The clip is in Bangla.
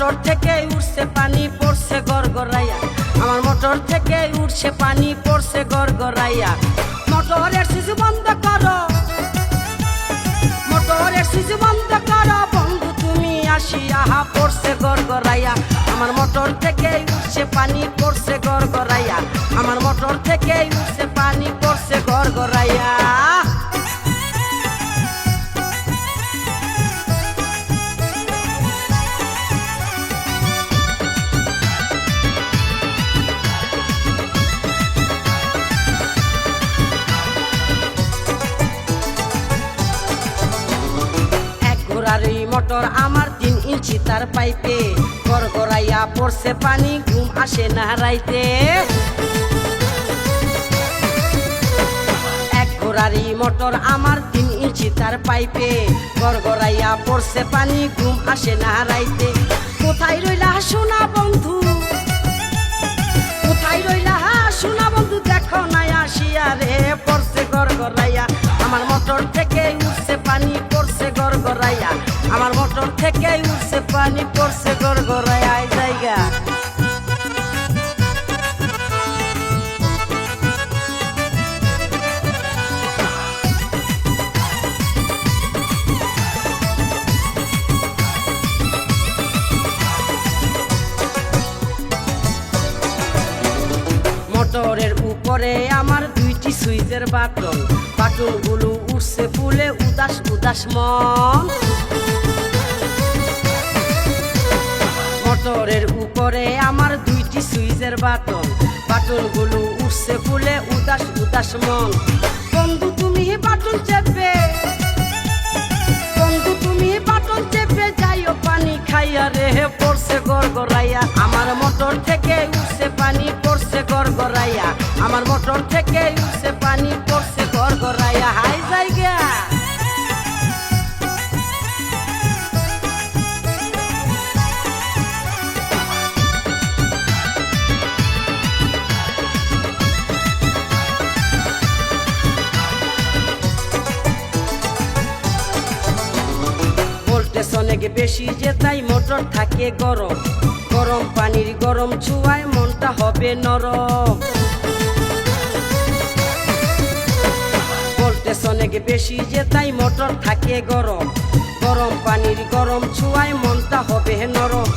মোটর থেকে উঠছে পানি পড়ছে গড়গড়াইয়া, আমার মোটর থেকে উঠছে পানি পড়ছে গড়গড়াইয়া। মোটরের সুইচ বন্ধ করো, মোটরের সুইচ বন্ধ করো বন্ধু তুমি আসিয়া, পড়ছে গড়গড়াইয়া। আমার মোটর থেকে উঠছে পানি পড়ছে গড়গড়াইয়া, আমার মোটর থেকে উঠছে পানি পড়ছে গড়গড়াইয়া। আর এই মোটর আমার 3 ইঞ্চি তার পাইপে, গড়গড়াইয়া পড়ছে পানি ঘুম আসে না রাইতে। এক ঘোড়ারি মোটর আমার 3 ইঞ্চি তার পাইপে, গড়গড়াইয়া পড়ছে পানি ঘুম আসে না রাইতে। কোথায় রইলা সোনা বন্ধু, কোথায় রইলা সোনা বন্ধু, দেখো না আসিয়া রে, পড়ছে গড়গড়াইয়া। আমার মোটর থেকে উঠছে পানি পড়ছে গড়গড়াইয়া, আমার মোটর থেকে উঠছে পানি পড়ছে গড়গড়াইয়া। এই জায়গা মোটরের উপরে আমার 2টি সুইচের বাটন, বাটনগুলো উঠছে ফুলে উদাস উদাস মন। মোটরের উপরে আমার 2টি সুইচের বাটন, বাটনগুলো উঠছে ফুলে উদাস উদাস মন। বন্ধু তুমি বাটন চেপে, বন্ধু তুমি বাটন চেপে যাইও পানি খাইয়া রে, পড়ছে গড়গড়াইয়া। আমার মোটর থেকে উঠছে পানি পড়ছে গড়গড়াইয়া, আমার মোটর থেকে উঠছে পানি পড়ছে গড়গড়াইয়া। হাই জায়গা ভোল্টেজ অনেক বেশি যে তাই মোটর থাকে গরম, গরম পানির গরম ছোঁয়ায় মনটা হবে নরম। ভোল্টেজ অনেক বেশি যে তাই মোটর থাকে গরম, গরম পানির গরম ছোঁয়ায় মনটা হবে নরম।